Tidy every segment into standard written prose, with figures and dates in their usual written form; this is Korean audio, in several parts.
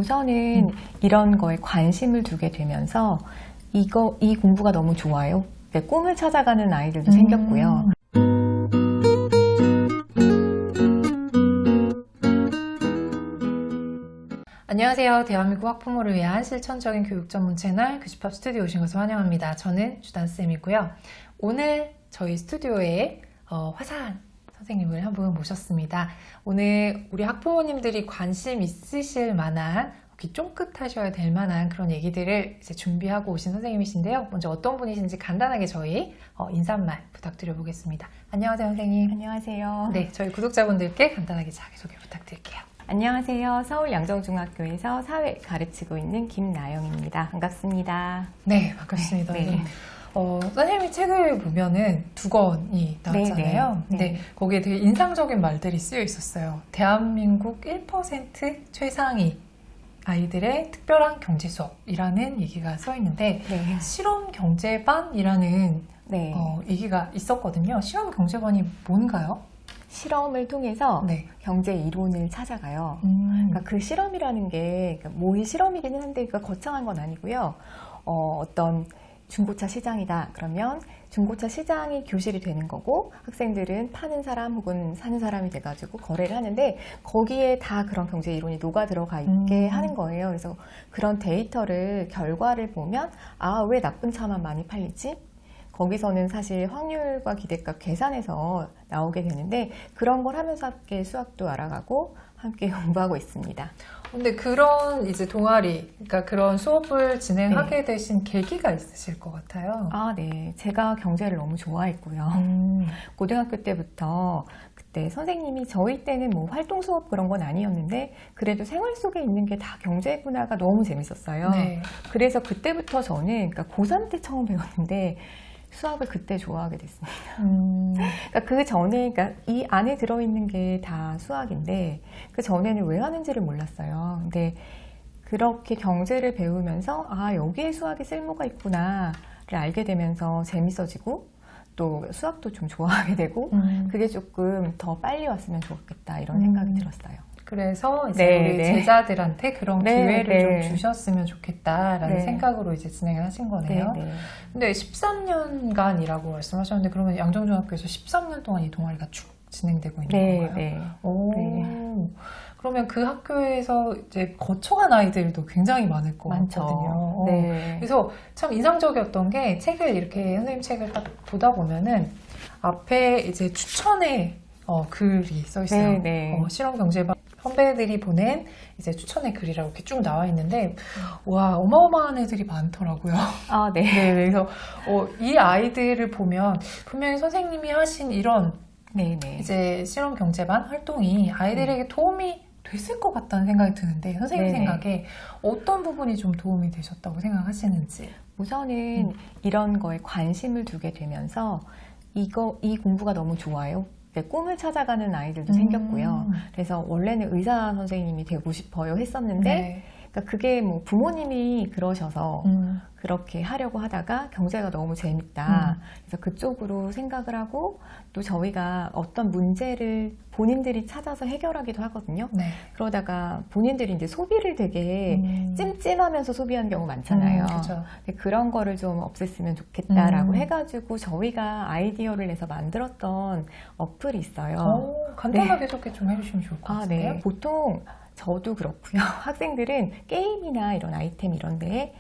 우선은 이런 거에 관심을 두게 되면서 이 공부가 너무 좋아요. 꿈을 찾아가는 아이들도 생겼고요. 안녕하세요. 대한민국 학부모를 위한 실천적인 교육 전문 채널 교집합 스튜디오 오신 것을 환영합니다. 저는 주단쌤이고요. 오늘 저희 스튜디오에 화사한 선생님을 한 분 모셨습니다. 오늘 우리 학부모님들이 관심 있으실 만한, 귀 쫑긋하셔야 될 만한 그런 얘기들을 이제 준비하고 오신 선생님이신데요. 먼저 어떤 분이신지 간단하게 저희 인사말 부탁드려 보겠습니다. 안녕하세요, 선생님. 안녕하세요. 네, 저희 구독자분들께 간단하게 자기소개 부탁드릴게요. 안녕하세요. 서울 양정중학교에서 사회 가르치고 있는 김나영입니다. 반갑습니다. 네, 반갑습니다. 네. 선생님이 책을 보면은 2권이 나왔잖아요. 네. 근데 거기에 되게 인상적인 말들이 쓰여 있었어요. 대한민국 1% 최상위 아이들의 특별한 경제 수업이라는 얘기가 써 있는데, 네. 실험 경제반이라는 네. 얘기가 있었거든요. 실험 경제반이 뭔가요? 실험을 통해서 네. 경제 이론을 찾아가요. 그러니까 그 실험이라는 게 모의 실험이기는 한데 거창한 건 아니고요. 어떤 중고차 시장이다 그러면 중고차 시장이 교실이 되는 거고, 학생들은 파는 사람 혹은 사는 사람이 돼가지고 거래를 하는데, 거기에 다 그런 경제 이론이 녹아 들어가 있게 하는 거예요. 그래서 그런 데이터를, 결과를 보면 왜 나쁜 차만 많이 팔리지? 거기서는 사실 확률과 기대값 계산해서 나오게 되는데, 그런 걸 하면서 함께 수학도 알아가고 함께 공부하고 있습니다. 근데 그런 이제 동아리, 그러니까 그런 수업을 진행하게 되신 계기가 있으실 것 같아요. 네. 제가 경제를 너무 좋아했고요. 고등학교 때부터, 그때 선생님이, 저희 때는 뭐 활동 수업 그런 건 아니었는데 그래도 생활 속에 있는 게 다 경제구나가 너무 재밌었어요. 네. 그래서 그때부터 저는, 그러니까 고3 때 처음 배웠는데 수학을 그때 좋아하게 됐습니다. 그러니까 그 전에, 그러니까 이 안에 들어있는 게 다 수학인데 그 전에는 왜 하는지를 몰랐어요. 근데 그렇게 경제를 배우면서 여기에 수학이 쓸모가 있구나를 알게 되면서 재밌어지고, 또 수학도 좀 좋아하게 되고, 그게 조금 더 빨리 왔으면 좋겠다 이런 생각이 들었어요. 그래서 이제 우리 제자들한테 그런 기회를 좀 주셨으면 좋겠다라는 생각으로 이제 진행을 하신 거네요. 근데 13년간이라고 말씀하셨는데, 그러면 양정중학교에서 13년 동안 이 동아리가 쭉 진행되고 있는 건가요? 그러면 그 학교에서 이제 거쳐간 아이들도 굉장히 많을 것 같거든요. 그래서 참 인상적이었던 게, 책을 이렇게 선생님 책을 딱 보다 보면은 앞에 이제 추천의 글이 써 있어요. 실험 경제반 선배들이 보낸 이제 추천의 글이라고 이렇게 쭉 나와 있는데, 와, 어마어마한 애들이 많더라고요. 그래서 이 아이들을 보면 분명히 선생님이 하신 이런 이제 실험 경제반 활동이 아이들에게 도움이 됐을 것 같다는 생각이 드는데, 선생님 생각에 어떤 부분이 좀 도움이 되셨다고 생각하시는지. 우선은 이런 거에 관심을 두게 되면서 이 공부가 너무 좋아요. 꿈을 찾아가는 아이들도 생겼고요. 그래서 원래는 의사 선생님이 되고 싶어요 했었는데, 그러니까 그게 뭐 부모님이 그러셔서 그렇게 하려고 하다가 경제가 너무 재밌다. 그래서 그쪽으로 생각을 하고, 또 저희가 어떤 문제를 본인들이 찾아서 해결하기도 하거든요. 그러다가 본인들이 이제 소비를 되게 찜찜하면서 소비하는 경우 많잖아요. 그런 거를 좀 없앴으면 좋겠다라고 해가지고 저희가 아이디어를 내서 만들었던 어플이 있어요. 간단하게 소개 좀 해주시면 좋을 것 같아요. 보통 저도 그렇고요. 학생들은 게임이나 이런 아이템 이런 데에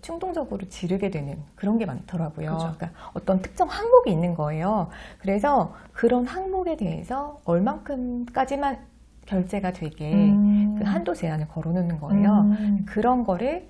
충동적으로 지르게 되는 그런 게 많더라고요. 그러니까 어떤 특정 항목이 있는 거예요. 그래서 그런 항목에 대해서 얼만큼까지만 결제가 되게 그 한도 제한을 걸어놓는 거예요. 그런 거를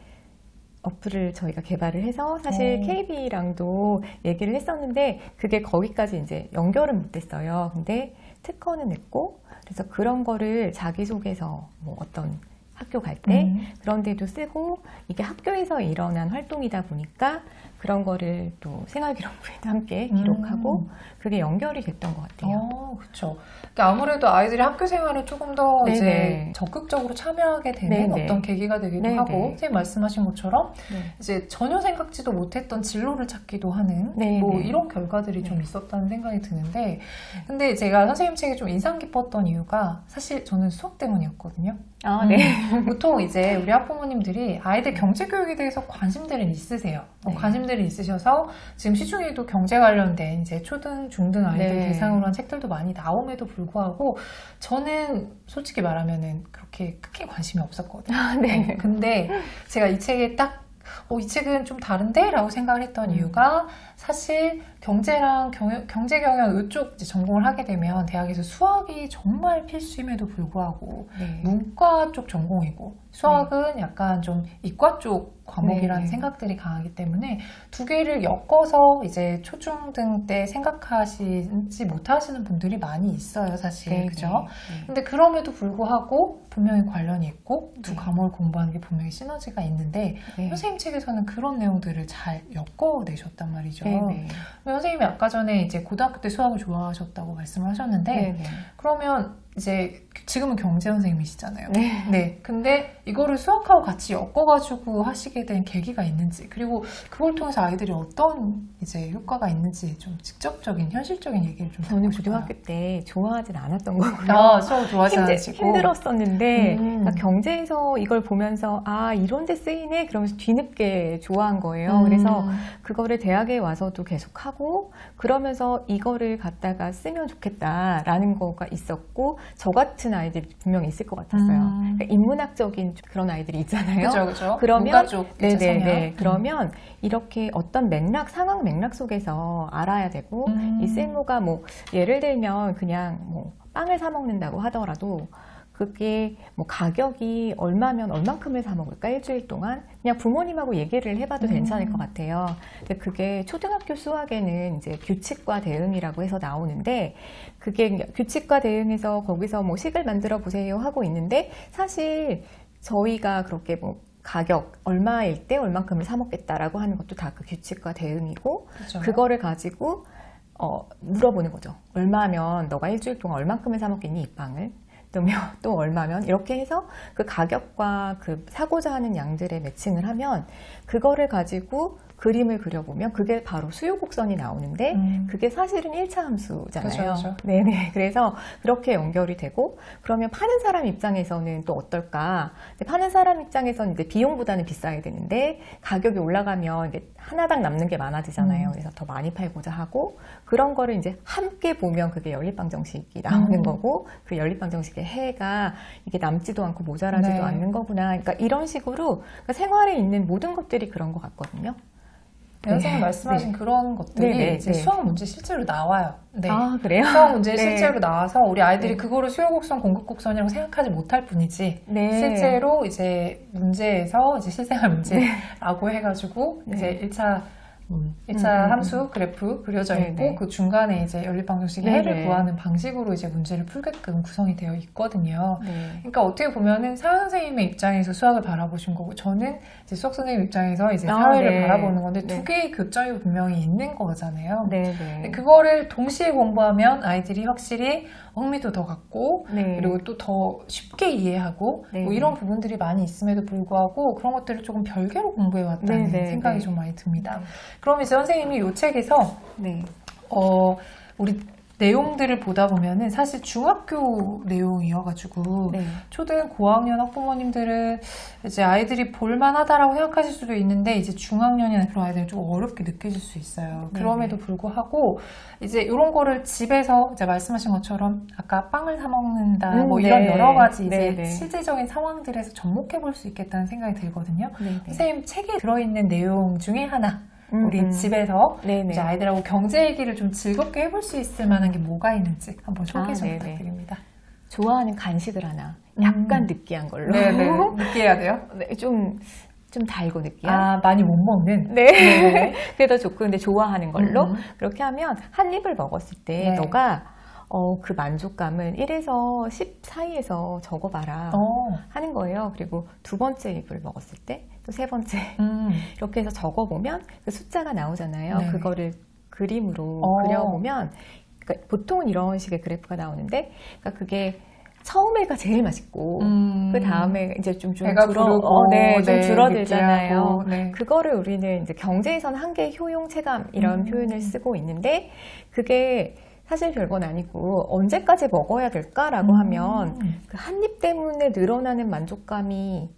어플을 저희가 개발을 해서, 사실 KB랑도 얘기를 했었는데 그게 거기까지 이제 연결은 못했어요. 근데 특허는 냈고, 그래서 그런 거를 자기소개서 뭐 어떤 학교 갈 때 그런 데도 쓰고, 이게 학교에서 일어난 활동이다 보니까 그런 거를 또 생활기록부에도 함께 기록하고, 그게 연결이 됐던 것 같아요. 그렇죠. 그러니까 아무래도 아이들이 학교 생활에 조금 더 이제 적극적으로 참여하게 되는 어떤 계기가 되기도 하고, 선생님 말씀하신 것처럼 이제 전혀 생각지도 못했던 진로를 찾기도 하는 뭐 이런 결과들이 좀 있었다는 생각이 드는데, 근데 제가 선생님 책에 좀 인상 깊었던 이유가 사실 저는 수학 때문이었거든요. 네. 보통 이제 우리 학부모님들이 아이들 경제교육에 대해서 관심들은 있으세요. 네. 관심들이 있으셔서 지금 시중에도 경제 관련된 이제 초등, 중등 아이들 네. 대상으로 한 책들도 많이 나옴에도 불구하고 저는 솔직히 말하면은 그렇게 크게 관심이 없었거든요. 네. 근데 제가 이 책에 딱 이 책은 좀 다른데? 라고 생각을 했던 이유가 사실 경제랑 경제 경영 이쪽 이제 전공을 하게 되면 대학에서 수학이 정말 필수임에도 불구하고 네. 문과 쪽 전공이고 수학은 약간 좀 이과 쪽 과목이라는 생각들이 강하기 때문에 두 개를 엮어서 이제 초중등 때 생각하시지 못하시는 분들이 많이 있어요, 사실. 네. 그죠? 네. 근데 그럼에도 불구하고 분명히 관련이 있고 두 네. 과목을 공부하는 게 분명히 시너지가 있는데 네. 선생님 책에서는 그런 내용들을 잘 엮어내셨단 말이죠. 네. 네. 선생님이 아까 전에 이제 고등학교 때 수학을 좋아하셨다고 말씀을 하셨는데 네. 그러면 이제 지금은 경제 선생님이시잖아요. 네. 근데 이거를 수학하고 같이 엮어가지고 하시게 된 계기가 있는지 그리고 그걸 통해서 아이들이 어떤 이제 효과가 있는지 좀 직접적인 현실적인 얘기를 좀 저는 듣고 싶어요. 고등학교 때 좋아하진 않았던 거고요. 수학 좋아하지 않으시고 힘들었었는데 그러니까 경제에서 이걸 보면서 이런 데 쓰이네 그러면서 뒤늦게 좋아한 거예요. 그래서 그거를 대학에 와서도 계속 하고 그러면서 이거를 갖다가 쓰면 좋겠다라는 거가 있었고 저 같은 아이들이 분명히 있을 것 같았어요. 그러니까 인문학적인 그런 아이들이 있잖아요. 그렇죠. 그러면 네네네. 그러면 이렇게 어떤 상황 맥락 속에서 알아야 되고 이 쓸모가 뭐 예를 들면 그냥 뭐 빵을 사 먹는다고 하더라도 그게 뭐 가격이 얼마면 얼만큼을 사 먹을까 일주일 동안 그냥 부모님하고 얘기를 해봐도 괜찮을 것 같아요. 근데 그게 초등학교 수학에는 이제 규칙과 대응이라고 해서 나오는데 그게 규칙과 대응해서 거기서 뭐 식을 만들어 보세요 하고 있는데 사실 저희가 그렇게 뭐 가격 얼마일 때 얼만큼을 사 먹겠다라고 하는 것도 다 그 규칙과 대응이고 그렇죠. 그거를 가지고 물어보는 거죠. 얼마면 너가 일주일 동안 얼만큼을 사 먹겠니 이 빵을? 또 얼마면 이렇게 해서 그 가격과 그 사고자 하는 양들의 매칭을 하면 그거를 가지고 그림을 그려보면 그게 바로 수요 곡선이 나오는데 그게 사실은 1차 함수잖아요. 그렇죠. 네네. 그래서 그렇게 연결이 되고 그러면 파는 사람 입장에서는 또 어떨까? 근데 파는 사람 입장에서는 이제 비용보다는 비싸야 되는데 가격이 올라가면 이제 하나당 남는 게 많아지잖아요. 그래서 더 많이 팔고자 하고 그런 거를 이제 함께 보면 그게 연립방정식이 나오는 거고 그 연립방정식의 해가 이게 남지도 않고 모자라지도 않는 거구나. 그러니까 이런 식으로 그러니까 생활에 있는 모든 것들이 그런 것 같거든요. 선생님 말씀하신 그런 것들이 이제 수학 문제 실제로 나와요. 네. 그래요? 수학 문제 실제로 나와서 우리 아이들이 그거를 수요곡선, 공급곡선이라고 생각하지 못할 뿐이지 실제로 이제 문제에서 이제 실생활 문제라고 해가지고 이제 1차 함수 그래프 그려져 있고 그 중간에 이제 연립방정식의 해를 구하는 방식으로 이제 문제를 풀게끔 구성이 되어 있거든요. 그러니까 어떻게 보면은 사회 선생님의 입장에서 수학을 바라보신 거고 저는 이제 수학 선생님 입장에서 이제 사회를 바라보는 건데 두 개의 교점이 분명히 있는 거잖아요. 그거를 동시에 공부하면 아이들이 확실히 흥미도 더 갖고 그리고 또 더 쉽게 이해하고 뭐 이런 부분들이 많이 있음에도 불구하고 그런 것들을 조금 별개로 공부해왔다는 생각이 좀 많이 듭니다. 그럼 이제 선생님이 이 책에서 우리 내용들을 보다 보면은 사실 중학교 내용이어가지고 초등 고학년 학부모님들은 이제 아이들이 볼만하다라고 생각하실 수도 있는데 이제 중학년이나 그런 아이들은 좀 어렵게 느껴질 수 있어요. 그럼에도 불구하고 이제 이런 거를 집에서 이제 말씀하신 것처럼 아까 빵을 사 먹는다 뭐 이런 여러 가지 이제 실제적인 상황들에서 접목해 볼 수 있겠다는 생각이 들거든요. 선생님 책에 들어있는 내용 중에 하나 우리 집에서 이제 아이들하고 경제 얘기를 좀 즐겁게 해볼 수 있을 만한 게 뭐가 있는지 한번 소개 좀 부탁드립니다. 좋아하는 간식을 하나 약간 느끼한 걸로 느끼해야 돼요? 좀 달고 느끼한 많이 못 먹는? 그게 더 좋고 근데 좋아하는 걸로 그렇게 하면 한 입을 먹었을 때 너가 그 만족감은 1에서 10 사이에서 적어봐라 하는 거예요. 그리고 두 번째 입을 먹었을 때 또 세 번째 이렇게 해서 적어보면 그 숫자가 나오잖아요. 그거를 그림으로 그려보면 그러니까 보통은 이런 식의 그래프가 나오는데 그러니까 그게 처음에가 제일 맛있고 그 다음에 이제 좀 줄어들잖아요. 그거를 우리는 이제 경제에서는 한계 효용 체감 이런 표현을 쓰고 있는데 그게 사실 별건 아니고 언제까지 먹어야 될까라고 하면 그 한 입 때문에 늘어나는 만족감이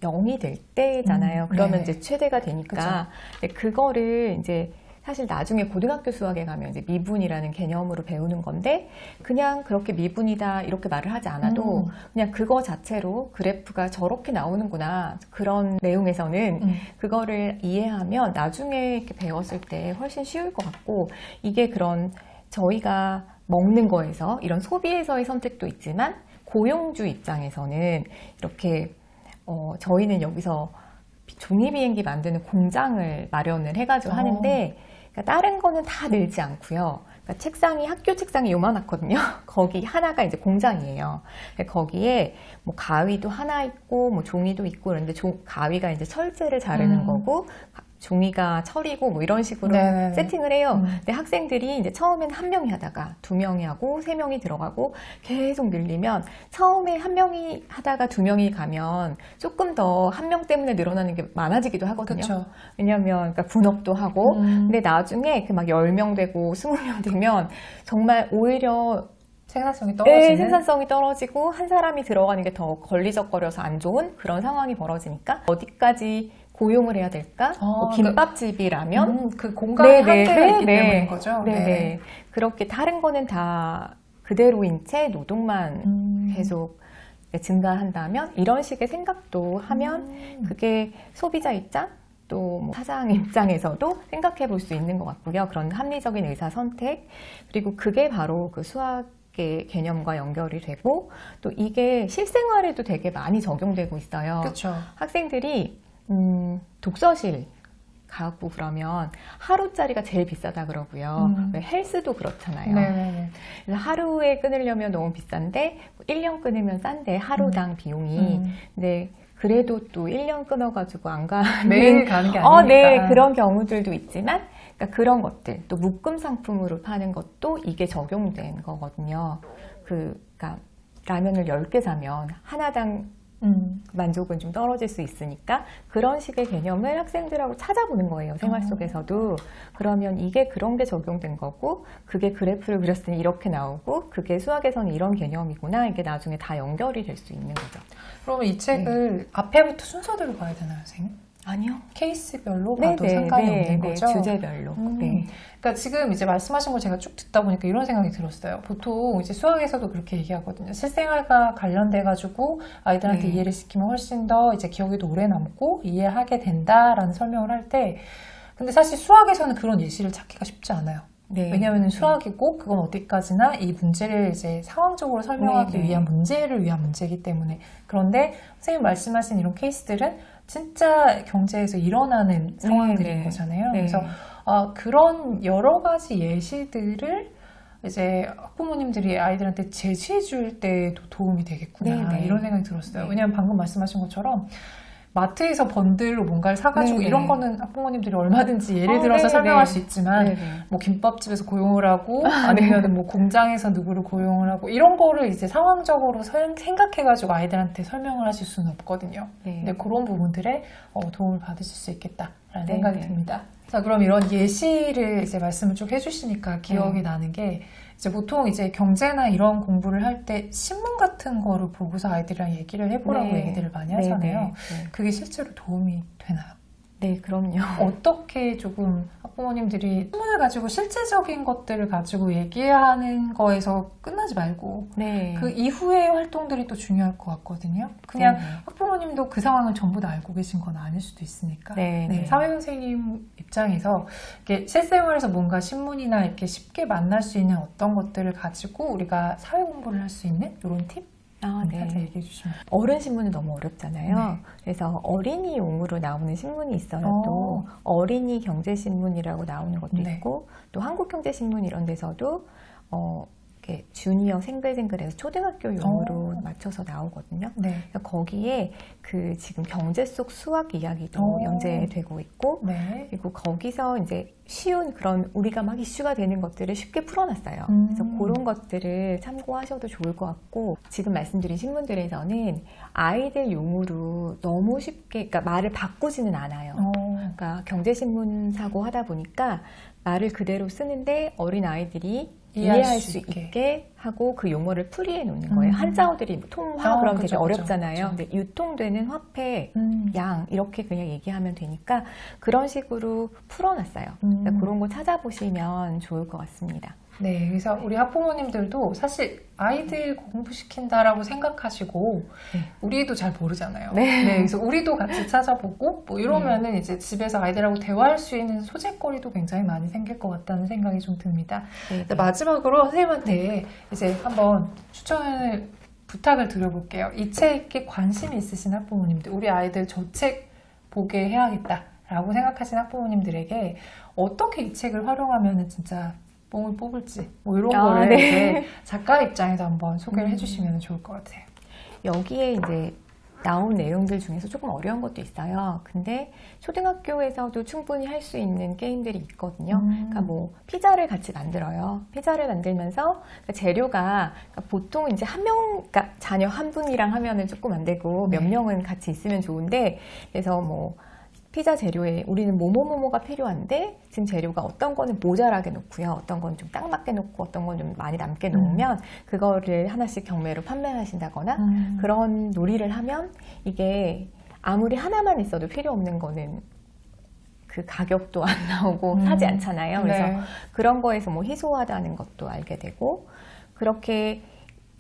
0이 될 때잖아요. 그러면 네. 이제 최대가 되니까. 근데 그거를 이제 사실 나중에 고등학교 수학에 가면 이제 미분이라는 개념으로 배우는 건데 그냥 그렇게 미분이다 이렇게 말을 하지 않아도 그냥 그거 자체로 그래프가 저렇게 나오는구나 그런 내용에서는 그거를 이해하면 나중에 이렇게 배웠을 때 훨씬 쉬울 것 같고 이게 그런 저희가 먹는 거에서 이런 소비에서의 선택도 있지만 고용주 입장에서는 이렇게 저희는 여기서 종이 비행기 만드는 공장을 마련을 해가지고 하는데 그러니까 다른 거는 다 늘지 않고요. 그러니까 학교 책상이 요만하거든요. 거기 하나가 이제 공장이에요. 거기에 뭐 가위도 하나 있고, 뭐 종이도 있고, 그런데 가위가 이제 철제를 자르는 거고, 종이가 철이고 뭐 이런 식으로 네네네. 세팅을 해요. 근데 학생들이 이제 처음엔 한 명이 하다가 두 명이 하고 세 명이 들어가고 계속 늘리면 처음에 한 명이 하다가 두 명이 가면 조금 더 한 명 때문에 늘어나는 게 많아지기도 하거든요. 그쵸. 왜냐하면 그러니까 분업도 하고 근데 나중에 막 10명 되고 20명 되면 정말 오히려 생산성이 떨어지는? 네, 생산성이 떨어지고 한 사람이 들어가는 게 더 걸리적거려서 안 좋은 그런 상황이 벌어지니까 어디까지 고용을 해야 될까? 뭐 김밥집이라면 그 공간의 한계가 있기 때문인 거죠? 네. 그렇게 다른 거는 다 그대로인 채 노동만 계속 증가한다면 이런 식의 생각도 하면 그게 소비자 입장 또 뭐 사장 입장에서도 생각해 볼 수 있는 것 같고요. 그런 합리적인 의사 선택 그리고 그게 바로 그 수학의 개념과 연결이 되고 또 이게 실생활에도 되게 많이 적용되고 있어요. 그렇죠. 학생들이 독서실 가고 그러면 하루짜리가 제일 비싸다 그러고요. 헬스도 그렇잖아요. 네네네. 그래서 하루에 끊으려면 너무 비싼데 1년 끊으면 싼데 하루당 비용이. 근데 그래도 또 1년 끊어가지고 안 가는 매일 가는 게 아니니까. 네, 그런 경우들도 있지만 그러니까 그런 것들 또 묶음 상품으로 파는 것도 이게 적용된 거거든요. 그러니까 라면을 10개 사면 하나당 만족은 좀 떨어질 수 있으니까 그런 식의 개념을 학생들하고 찾아보는 거예요. 생활 속에서도. 그러면 이게 그런 게 적용된 거고 그게 그래프를 그렸을 때 이렇게 나오고 그게 수학에서는 이런 개념이구나. 이게 나중에 다 연결이 될 수 있는 거죠. 그러면 이 책을 앞에부터 순서대로 봐야 되나요, 선생님? 아니요. 케이스별로 봐도 상관이 없는 거죠? 주제별로. 그러니까 지금 이제 말씀하신 걸 제가 쭉 듣다 보니까 이런 생각이 들었어요. 보통 이제 수학에서도 그렇게 얘기하거든요. 실생활과 관련돼가지고 아이들한테 이해를 시키면 훨씬 더 이제 기억에도 오래 남고 이해하게 된다라는 설명을 할 때, 근데 사실 수학에서는 그런 예시를 찾기가 쉽지 않아요. 왜냐하면 수학이고 그건 어디까지나 이 문제를 이제 상황적으로 설명하기 위한 문제를 위한 문제이기 때문에. 그런데 선생님 말씀하신 이런 케이스들은 진짜 경제에서 일어나는 상황들인 거잖아요. 그래서 그런 여러 가지 예시들을 이제 학부모님들이 아이들한테 제시해 줄 때도 도움이 되겠구나 이런 생각이 들었어요. 왜냐하면 방금 말씀하신 것처럼 마트에서 번들로 뭔가를 사가지고 이런 거는 학부모님들이 얼마든지 예를 들어서 설명할 수 있지만 뭐 김밥집에서 고용을 하고 아니면 뭐 공장에서 누구를 고용을 하고 이런 거를 이제 상황적으로 생각해가지고 아이들한테 설명을 하실 수는 없거든요. 근데 그런 부분들에 도움을 받으실 수 있겠다라는 생각이 듭니다. 자, 그럼 이런 예시를 이제 말씀을 쭉 해주시니까 기억이 나는 게 이제 보통 이제 경제나 이런 공부를 할 때 신문 같은 거를 보고서 아이들이랑 얘기를 해보라고 얘기들을 많이 하잖아요. 그게 실제로 도움이 되나요? 네, 그럼요. 어떻게 조금 학부모님들이 신문을 가지고 실제적인 것들을 가지고 얘기하는 거에서 끝나지 말고 그 이후의 활동들이 또 중요할 것 같거든요. 그냥 학부모님도 그 상황을 전부 다 알고 계신 건 아닐 수도 있으니까. 사회선생님 입장에서 이렇게 실생활에서 뭔가 신문이나 이렇게 쉽게 만날 수 있는 어떤 것들을 가지고 우리가 사회 공부를 할 수 있는 이런 팁? 살짝 얘기해 주시면. 어른 신문은 너무 어렵잖아요. 그래서 어린이용으로 나오는 신문이 있어요. 또 어린이 경제신문이라고 나오는 것도 있고 또 한국경제신문 이런 데서도 이렇게 주니어 생글생글해서 초등학교용으로 맞춰서 나오거든요. 그래서 거기에 그 지금 경제 속 수학 이야기도 연재되고 있고 그리고 거기서 이제 쉬운 그런 우리가 막 이슈가 되는 것들을 쉽게 풀어놨어요. 그래서 그런 것들을 참고하셔도 좋을 것 같고 지금 말씀드린 신문들에서는 아이들 용으로 너무 쉽게 그러니까 말을 바꾸지는 않아요. 그러니까 경제신문 사고 하다 보니까 말을 그대로 쓰는데 어린 아이들이 이해할 수 있게 하고 그 용어를 풀이해 놓는 거예요. 한자어들이 통화 그러면 되게 어렵잖아요. 근데 유통되는 화폐, 양 이렇게 그냥 얘기하면 되니까 그런 식으로 풀어놨어요. 그러니까 그런 거 찾아보시면 좋을 것 같습니다. 네, 그래서 우리 학부모님들도 사실 아이들 공부시킨다라고 생각하시고 우리도 잘 모르잖아요. 네, 그래서 우리도 같이 찾아보고 뭐 이러면은 이제 집에서 아이들하고 대화할 수 있는 소재거리도 굉장히 많이 생길 것 같다는 생각이 좀 듭니다. 마지막으로 선생님한테 이제 한번 추천을 부탁을 드려볼게요. 이 책에 관심이 있으신 학부모님들, 우리 아이들 저 책 보게 해야겠다라고 생각하신 학부모님들에게 어떻게 이 책을 활용하면은 진짜 뽕을 뽑을지 뭐 이런 거를 이제 작가 입장에서 한번 소개를 해주시면 좋을 것 같아요. 여기에 이제 나온 내용들 중에서 조금 어려운 것도 있어요. 근데 초등학교에서도 충분히 할 수 있는 게임들이 있거든요. 그러니까 뭐 피자를 같이 만들어요. 피자를 만들면서 그러니까 재료가 그러니까 보통 이제 한 명, 그러니까 자녀 한 분이랑 하면은 조금 안 되고 몇 명은 같이 있으면 좋은데 그래서 뭐 피자 재료에 우리는 뭐뭐뭐뭐가 필요한데 지금 재료가 어떤 거는 모자라게 놓고요. 어떤 건 좀 딱 맞게 놓고 어떤 건 좀 많이 남게 놓으면 그거를 하나씩 경매로 판매하신다거나 그런 놀이를 하면 이게 아무리 하나만 있어도 필요 없는 거는 그 가격도 안 나오고 사지 않잖아요. 그래서 그런 거에서 뭐 희소하다는 것도 알게 되고 그렇게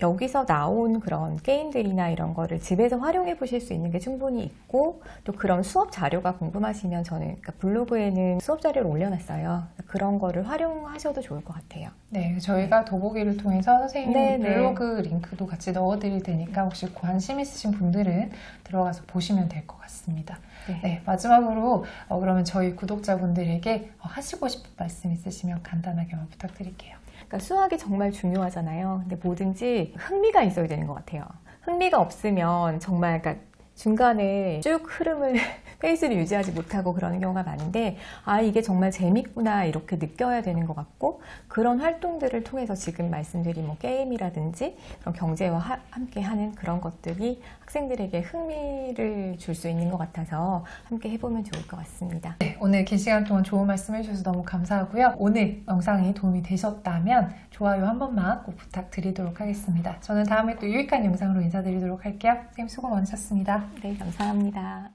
여기서 나온 그런 게임들이나 이런 거를 집에서 활용해 보실 수 있는 게 충분히 있고 또 그런 수업 자료가 궁금하시면 저는 그러니까 블로그에는 수업 자료를 올려놨어요. 그런 거를 활용하셔도 좋을 것 같아요. 네, 저희가 더보기를 통해서 선생님 블로그 링크도 같이 넣어드릴 테니까 혹시 관심 있으신 분들은 들어가서 보시면 될 것 같습니다. 네, 마지막으로 그러면 저희 구독자분들에게 하시고 싶은 말씀 있으시면 간단하게만 부탁드릴게요. 그러니까 수학이 정말 중요하잖아요. 근데 뭐든지 흥미가 있어야 되는 것 같아요. 흥미가 없으면 정말 그러니까 중간에 쭉 흐름을 페이스를 유지하지 못하고 그러는 경우가 많은데 아 이게 정말 재밌구나 이렇게 느껴야 되는 것 같고 그런 활동들을 통해서 지금 말씀드린 뭐 게임이라든지 그런 경제와 함께 하는 그런 것들이 학생들에게 흥미를 줄 수 있는 것 같아서 함께 해보면 좋을 것 같습니다. 네, 오늘 긴 시간 동안 좋은 말씀 해주셔서 너무 감사하고요. 오늘 영상이 도움이 되셨다면 좋아요 한 번만 꼭 부탁드리도록 하겠습니다. 저는 다음에 또 유익한 영상으로 인사드리도록 할게요. 선생님 수고 많으셨습니다. 네, 감사합니다.